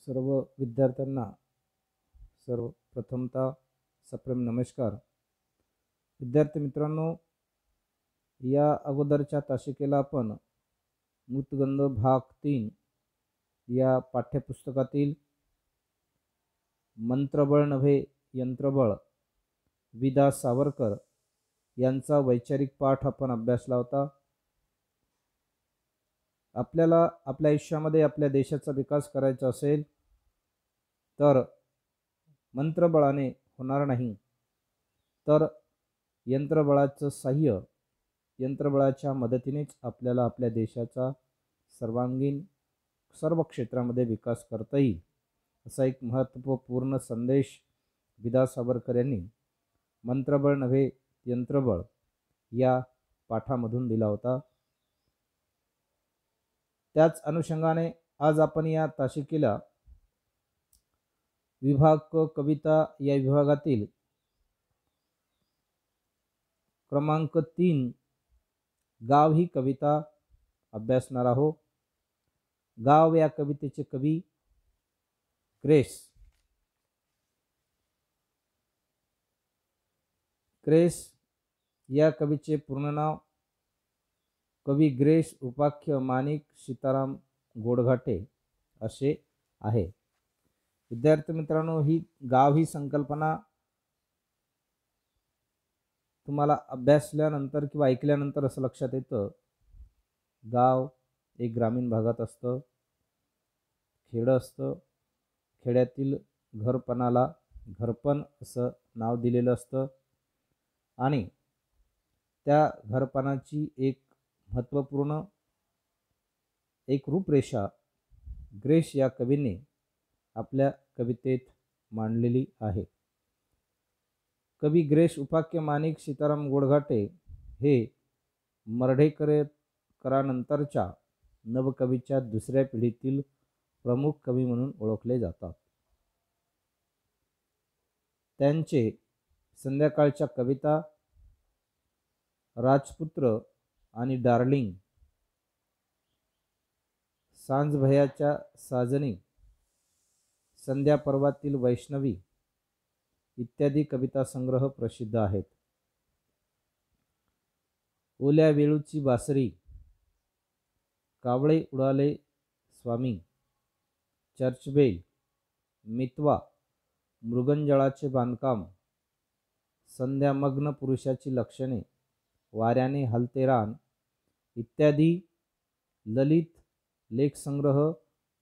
सर्व विद्यार्थ्यांना सर्वप्रथमतः सप्रेम नमस्कार। विद्यार्थी मित्रांनो, या अगोदरच्या तासिकेला आपण मुतगंध भाग 3 या पाठ्यपुस्तकातील मंत्रबळ नव्हे यंत्रबळ विदा सावरकर यांचा वैचारिक पाठ आपण अभ्यासला होता। आपल्याला आपल्या आयुष्यामध्ये आपल्या देशाचा विकास करायचा असेल तर मंत्रबळाने होणार नाही, तर यंत्रबळाचं सहाय्य, यंत्रबळाच्या मदतीनेच आपल्याला आपल्या देशाचा सर्वांगीण सर्व क्षेत्रामध्ये विकास करता येईल, असा एक महत्त्वपूर्ण संदेश विदा सावरकर यांनी मंत्रबळ नव्हे यंत्रबळ या पाठामधून दिला होता। त्याच अनुषंगाने आज आपण या तासिकेला विभाग क कविता या विभागातील क्रमांक 3 गाव ही कविता अभ्यासणार आहोत। गाव या कवितेचे कवी ग्रेस। ग्रेस या कवीचे पूर्ण नाव कवी ग्रेस उपाख्य माणिक सीताराम गोडघाटे असे आहे। विद्यार्थी मित्रांनो, ही गाव ही संकल्पना तुम्हाला अभ्यासल्यानंतर किंवा ऐकल्यानंतर असं लक्षात येतं, गाव एक ग्रामीण भागात असतं, खेडं असतं, खेड्यातील घरपणाला घरपण असं नाव दिलेलं असतं आणि त्या घरपणाची एक महत्त्वपूर्ण एक रूपरेषा ग्रेस या कवीने आपल्या कवितेत मांडलेली आहे। कवी ग्रेस उपाख्य माणिक सीताराम गोडघाटे हे मर्ढेकरांनंतरच्या नवकवीच्या दुसऱ्या पिढीतील प्रमुख कवी म्हणून ओळखले जातात। त्यांचे संध्याकाळच्या कविता, राजपुत्र आणि डार्लिंग, सांजभयाच्या साजनी, संध्या पर्वातील वैष्णवी इत्यादी कविता संग्रह प्रसिद्ध आहेत। ओल्या वेळूची बासरी, कावळे उडाले स्वामी, चर्चबेल, मितवा, मृगंजळाचे बांधकाम, संध्यामग्न पुरुषाची लक्षणे, वाऱ्याने हलते रान इत्यादी ललित लेखसंग्रह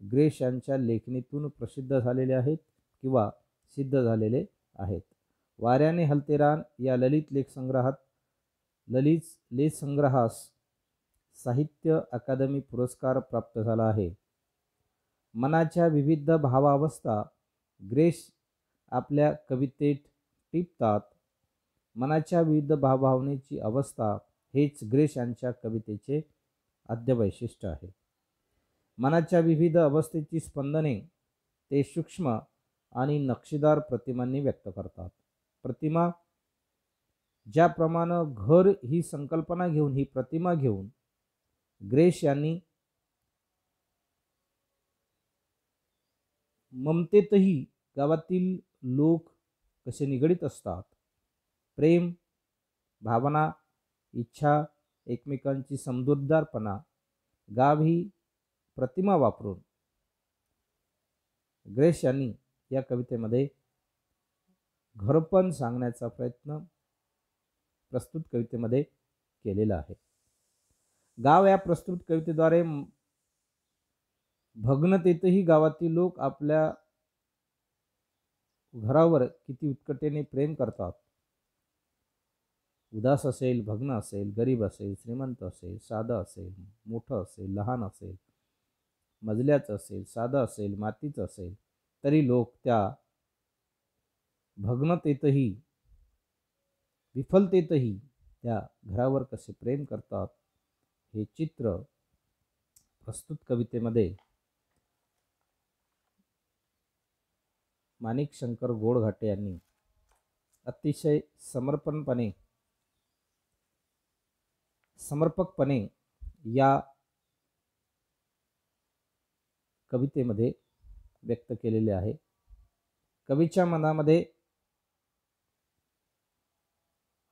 ग्रेस यांच्या लेखणीतून प्रसिद्ध झालेले आहेत किंवा सिद्ध झालेले आहेत। वाऱ्याने हलते रान या ललित लेखसंग्रहास साहित्य अकादमी पुरस्कार प्राप्त झाला आहे। मनाच्या विविध भावावस्था ग्रेस आपल्या कवितेत टिपतात। मनाच्या विविध भावभावनेची अवस्था हेच ग्रेस यांच्या कवितेचे आद्य वैशिष्ट्य आहे। मनाच्या विविध अवस्थेची स्पंदने ते सूक्ष्म आणि नक्षीदार प्रतिमांनी व्यक्त करतात। प्रतिमा ज्याप्रमाणे घर ही संकल्पना घेऊन, ही प्रतिमा घेऊन ग्रेस यांनी ममतेतही गावातील लोक कसे निगडीत असतात, प्रेम, भावना, इच्छा, एकमेकांची समजूतदारपणा, गाव ही प्रतिमा वापरून ग्रेस यांनी या कवितेमध्ये घरपण सांगण्याचा प्रयत्न प्रस्तुत कवितेमध्ये केलेला आहे। गाव या प्रस्तुत कवितेद्वारे भग्नतेतही गावातील लोक आपल्या घरावर किती उत्कटेने प्रेम करतात। उदास असेल, भग्न असेल, गरीब असेल, श्रीमंत असेल, साधं असेल, मोठं असेल, लहान असेल, मजल्याचं असेल, साधं असेल, मातीचं असेल, तरी लोक त्या भग्नतेतही, विफलतेतही त्या घरावर कसे प्रेम करतात हे चित्र प्रस्तुत कवितेमध्ये माणिक शंकर गोडघाटे यांनी अतिशय समर्पकपणे या कवितेमध्ये व्यक्त केलेले आहे. कवीच्या मनामध्ये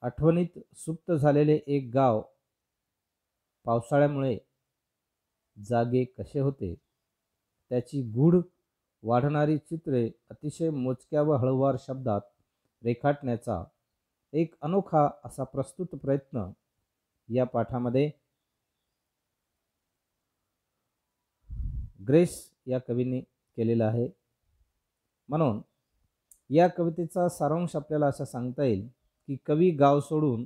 आठवणीत सुप्त झालेले एक गाव पावसाळ्यामुळे जागे कसे होते, त्याची गूढ वाढणारी चित्रे अतिशय मोजक्या व हळूवार शब्दात रेखाटण्याचा एक अनोखा असा प्रस्तुत प्रयत्न या पाठामध्ये ग्रेस या कवीने केलेला आहे. म्हणून या कवितेचा सारांश आपल्याला असा सांगता येईल की कवी गाव सोडून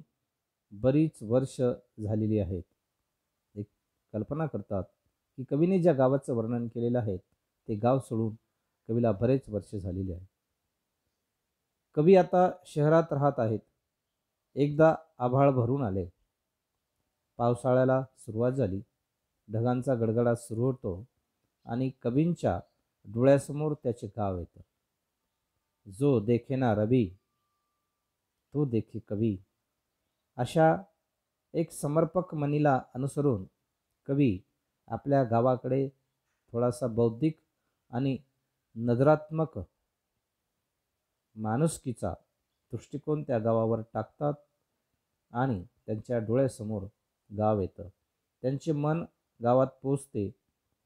बरीच वर्ष झालेली आहेत. एक कल्पना करतात की कवीने ज्या गावाचं वर्णन केलेलं आहे ते गाव सोडून कवीला बरेच वर्ष झालेली आहे. कवी आता शहरात राहत आहेत. एकदा आभाळ भरून आले, पावसाळ्याला सुरुवात झाली, ढगांचा गडगडाट सुरू होतो आणि कवींच्या डोळ्यासमोर त्याचे गाव येतं. जो देखे ना रवी तो देखे कवी, अशा एक समर्पक मनीला अनुसरून कवी आपल्या गावाकडे थोडासा बौद्धिक आणि नजरात्मक माणुसकीचा दृष्टिकोन त्या गावावर टाकतात आणि त्यांच्या डोळ्यासमोर गाव येतं. त्यांचे मन गावात पोचते.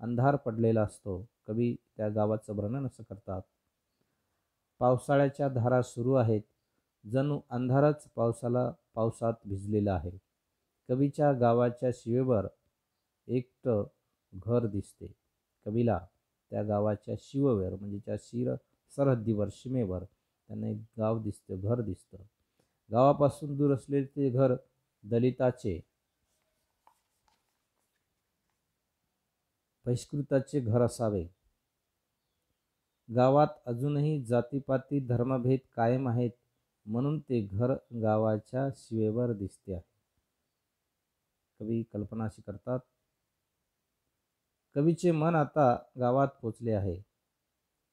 अंधार पडलेला असतो. कवी त्या गावाचं वर्णन असं करतात. पावसाळ्याच्या धारा सुरू आहेत, जणू अंधारच पावसात भिजलेला आहे. कवीच्या गावाच्या शिवेवर एकटं घर दिसते. कवीला त्या गावाच्या शिवेवर म्हणजे त्या सरहद्दीवर सीमेवर त्यांना एक गाव दिसतं, घर दिसतं. गावापासून दूर असलेले ते घर दलिताचे, बहिष्कृताचे घर असावे. गावात अजूनही जातीपाती धर्मभेद कायम आहेत, म्हणून ते घर गावाच्या शिवेवर दिसते आहे. कवी कल्पना अशी करतात. कवीचे मन आता गावात पोचले आहे.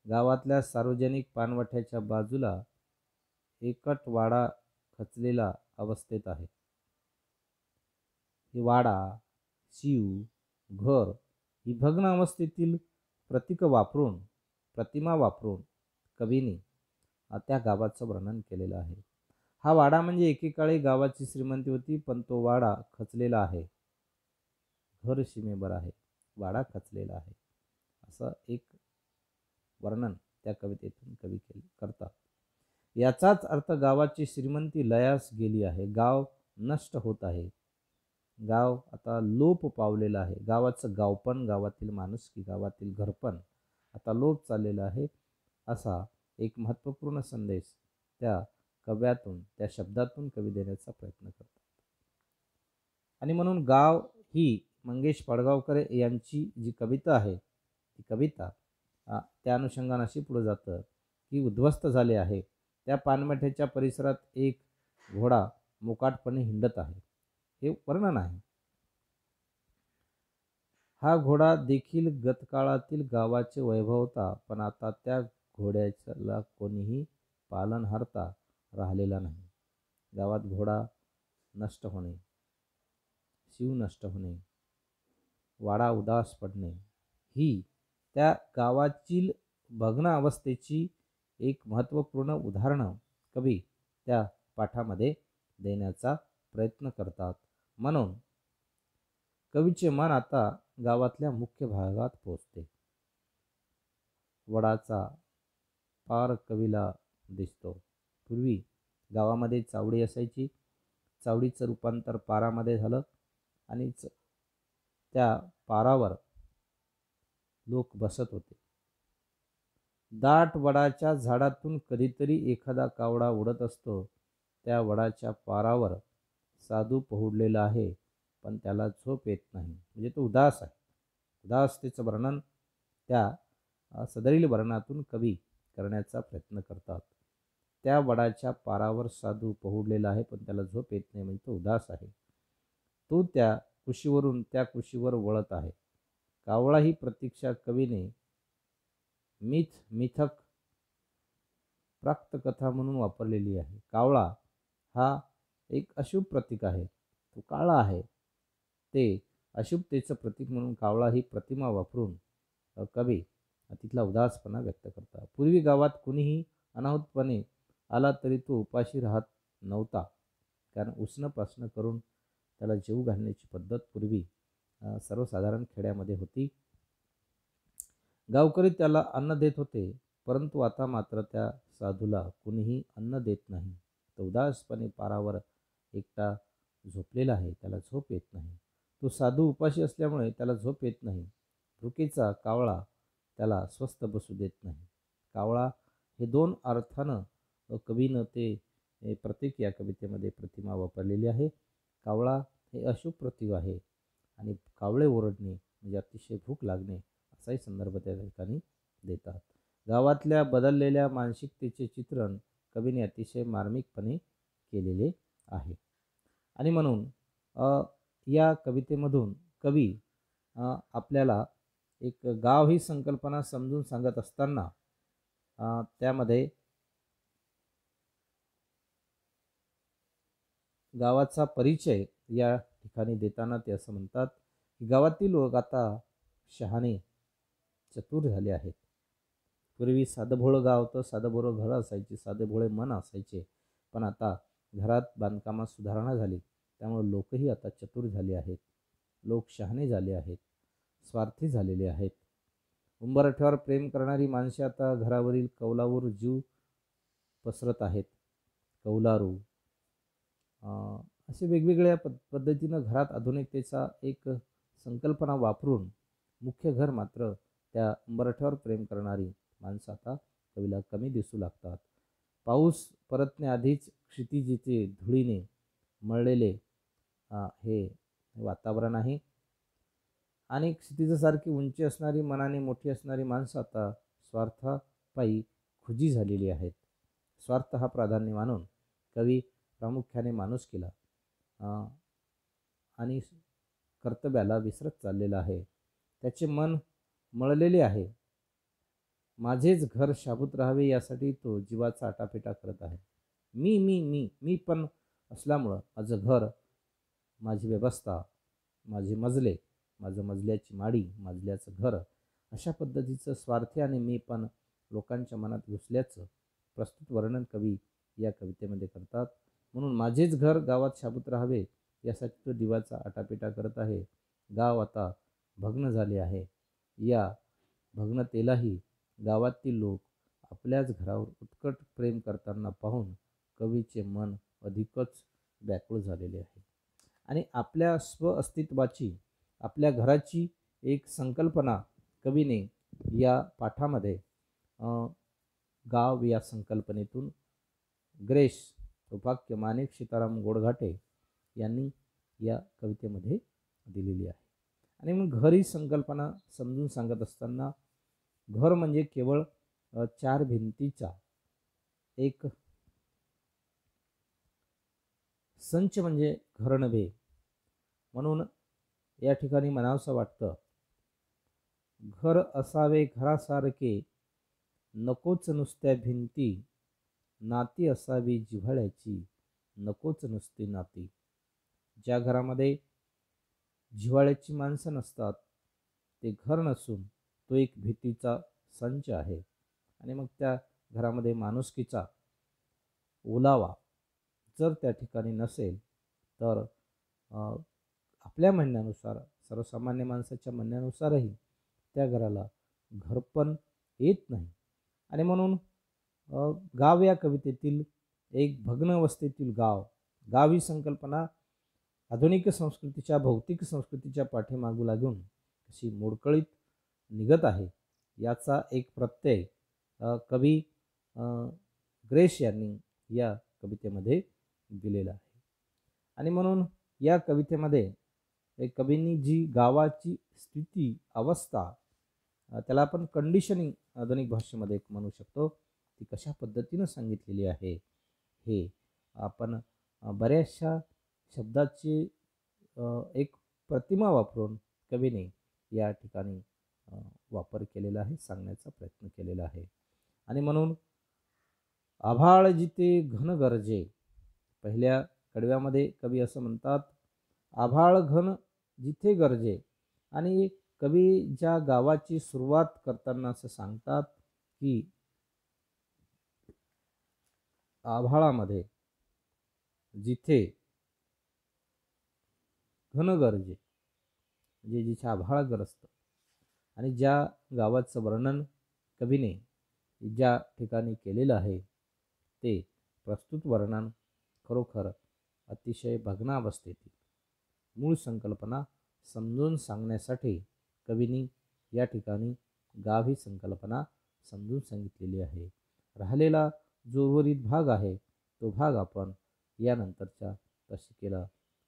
गावातल्या सार्वजनिक पाणवठ्याच्या बाजूला एकट वाडा खचलेला अवस्थेत आहे. ही वाडा, शिव, घर ही भग्न अवस्थेतील प्रतिमा वापरून कवीने त्या गावाचं वर्णन केलेलं आहे. हा वाडा म्हणजे एकेकाळी गावाची श्रीमंती होती, पण तो वाडा खचलेला आहे. घर सीमेवर आहे, वाडा खचलेला आहे, असं एक वर्णन त्या कवितेतून कवी करतात. याचाच अर्थ गावाची श्रीमंती लयास गेली आहे. गाव नष्ट होत आहे. गाव आता लोप पावलेलं आहे. गावाचं गावपण, गावातील माणुसकी, गावातील घरपण आता लोप चाललेलं आहे, असा एक महत्त्वपूर्ण संदेश त्या कव्यातून, त्या शब्दातून कवी देण्याचा प्रयत्न करतात. आणि म्हणून गाव ही मंगेश पडगावकर यांची जी कविता आहे, ती कविता त्या अनुषंगाने अशी पुढे जातं की उद्ध्वस्त झाले आहे. त्या पानमठ्याच्या परिसरात एक घोडा मोकाटपणे हिंडत आहे, हे वर्णन आहे. हा घोडा देखील गतकाळातील गावाचे वैभव होता, पण आता त्या घोड्याला कोणीही पालनहार्ता राहिलेला नाही. गावात घोडा नष्ट होणे, शिव नष्ट होणे, वाडा उदास पडणे ही त्या गावातील भग्न अवस्थेची एक महत्त्वपूर्ण उदाहरणं कवी त्या पाठामध्ये देण्याचा प्रयत्न करतात. म्हणून कवीचे मन आता गावातल्या मुख्य भागात पोचते. वडाचा पार कवीला दिसतो. पूर्वी गावामध्ये चावडी असायची. चावडीचं रूपांतर पारामध्ये झालं आणि त्या पारावर लोक बसत होते. दाट वडाच्या झाडातून कधीतरी एखादा कावडा उडत असतो. त्या वडाच्या पारावर साधू पहुडलेला आहे, पण त्याला झोप येत नाही, म्हणजे तो उदास आहे. उदासतेचं वर्णन त्या सदरील वर्णातून कवी करण्याचा प्रयत्न करतात. त्या वडाच्या पारावर साधू पहुडलेला आहे, पण त्याला झोप येत नाही, म्हणजे तो उदास आहे. तो त्या कुशीवरून त्या कुशीवर वळत आहे. कावळा ही प्रतीक्षा कवीने मिथक प्राप्तकथा म्हणून वापरलेली आहे. कावळा हा एक अशुभ प्रतीक आहे. तो काळा आहे. ते अशुभतेचं प्रतीक म्हणून कावळा ही प्रतिमा वापरून कवी तिथला उदासपणा व्यक्त करतात. पूर्वी गावात कुणीही अनाहूतपणे आला तरी तो उपाशी राहत नव्हता, कारण उसणं करून त्याला जेवू घालण्याची पद्धत पूर्वी सर्वसाधारण खेड्यामध्ये होती. गावकरी त्याला अन्न देत होते, परंतु आता मात्र त्या साधूला कुणीही अन्न देत नाही. तो उदासपणे पारावर एकटा झोपलेला आहे, त्याला झोप येत नाही. तो साधू उपाशी असल्यामुळे त्याला झोप येत नाही. भुकेचा कावळा त्याला स्वस्थ बसू देत नाही. कावळा हे दोन अर्थानं कवीनं ते प्रतीक या कवितेमध्ये प्रतिमा वापरलेली आहे. कावळा हे अशुभ प्रतीक आहे आणि कावळे ओरडणे म्हणजे अतिशय भूक लागणे असाही संदर्भ त्या ठिकाणी देतात. गावातल्या बदललेल्या मानसिकतेचे चित्रण कवीने अतिशय मार्मिकपणे केलेले आहे. आणि म्हणून या कवितेमधून कवी आपल्याला एक गाव ही संकल्पना समजून सांगत असताना त्यामध्ये गावाचा परिचय या ठिकाणी देताना ते असं म्हणतात की गावातील लोक आता शहाणे चतुर झाले आहेत. पूर्वी साधंभोळं गाव होतं, साधंभोळं घरं असायची, साधेभोळे मन असायचे, पण आता घरात बांधकामात सुधारणा झाली, त्यामुळे लोकही आता चतुर झाले आहेत. लोक शहाणे झाले आहेत, स्वार्थी झालेले आहेत. उंबरठ्यावर प्रेम करणारी माणसे आता घरावरील कौलावर जीव पसरत आहेत. कौलारू असे वेगवेगळ्या पद्धतीनं घरात आधुनिकतेचा एक संकल्पना वापरून मुख्य घर मात्र त्या उंबरठ्यावर प्रेम करणारी माणसं आता कवीला कमी दिसू लागतात. पाऊस परतण्याआधीच क्षितिजीचे धुळीने मळलेले हे वातावरण आहे आणि क्षितिजासारखी उंची असणारी, मनाने मोठी असणारी माणसं आता स्वार्थापायी खुजी झालेली आहेत. स्वार्थ हा प्राधान्य मानून कवी प्रामुख्याने माणुसकीला आणि कर्तव्याला विसरत चाललेला आहे. त्याचे मन मळलेले आहे. माझेच घर शाबूत राहावे यासाठी तो जीवाचा आटापिटा करत आहे. मी मी मी मी पण असल्यामुळं माझं घर, माझी व्यवस्था, माझे मजले, माझं मजल्याची माडी, मजल्याचं घर अशा पद्धतीचं स्वार्थी आणि मी पण लोकांच्या मनात घुसल्याचं प्रस्तुत वर्णन कवी या कवितेमध्ये करतात. म्हणून माझेच घर गावात शाबूत राहावे यासाठी तो दिवाचा आटापिटा करत आहे. गाव आता भग्न झाले आहे. या भग्नतेलाही गावातील लोक आपल्याच घरावर उत्कट प्रेम करताना पाहून कवीचे मन अधिकच व्याकुळ झालेले आहे आणि आपल्या अस्तित्वाची, आपल्या घराची एक संकल्पना कवीने या पाठामध्ये गाव या संकल्पनेतून ग्रेस सौभाग्य माणिक सीताराम गोडघाटे यांनी या कवितेमध्ये दिलेली आहे. आणि मग घर ही संकल्पना समजून सांगत असताना घर म्हणजे केवळ 4 भिंतीचा एक संच म्हणजे घर नव्हे. म्हणून या ठिकाणी म्हणावंसं वाटतं, घर असावे घरासारखे, नकोच नुसत्या भिंती, नाती असावी जिव्हाळ्याची, नकोच नुसती नाती. ज्या घरामध्ये जिव्हाळ्याची माणसं नसतात ते घर नसून तो एक भीतीचा संच आहे. आणि मग त्या घरामध्ये माणुसकीचा ओलावा जर त्या ठिकाणी नसेल तर आपल्या म्हणण्यानुसार, सर्वसामान्य माणसाच्या म्हणण्यानुसारही त्या घराला घरपण येत नाही. आणि म्हणून गाव या कवितेतील एक भग्नावस्थेतील गाव, गाव ही संकल्पना आधुनिक संस्कृतीच्या, भौतिक संस्कृतीच्या पाठीमागू लागून अशी मोडकळीत निघत आहे याचा एक प्रत्यय कवी ग्रेस यांनी या कवितेमध्ये दिलेला आहे. आणि म्हणून या कवितेमध्ये कवींनी जी गावाची स्थिती, अवस्था, त्याला आपण कंडिशनिंग आधुनिक भाषेमध्ये म्हणू शकतो, ती कशा पद्धतीनं सांगितलेली आहे हे आपण बऱ्याचशा शब्दाची एक प्रतिमा वापरून कवीने या ठिकाणी वापर केलेला आहे, सांगण्याचा प्रयत्न केलेला आहे. आणि म्हणून आभाळ जिथे घन गरजे, पहिल्या कडव्यामध्ये कवी असं म्हणतात, आभाळ घन जिथे गरजे. आणि कवी ज्या गावाची सुरुवात करताना असं सांगतात की आभाळामध्ये जिथे घन गरजे, म्हणजे जिथे आभाळ गरजतं, आणि ज्या गावाचं वर्णन कवीने ज्या ठिकाणी केलेलं आहे ते प्रस्तुत वर्णन खरोखर अतिशय भग्नावस्थेतील मूळ संकल्पना समजून सांगण्यासाठी कवीनी या ठिकाणी गाव ही संकल्पना समजून सांगितलेली आहे. राहिलेला जो उर्वरित भाग आहे तो भाग आपण यानंतरच्या तासिकेला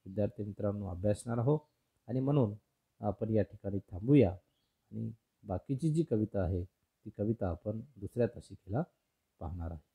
विद्यार्थी मित्रांनो अभ्यासणार आहोत, आणि म्हणून आपण या ठिकाणी थांबूया आणि बाकीची जी कविता आहे ती कविता आपण दुसऱ्या तासिकेला पाहणार आहोत.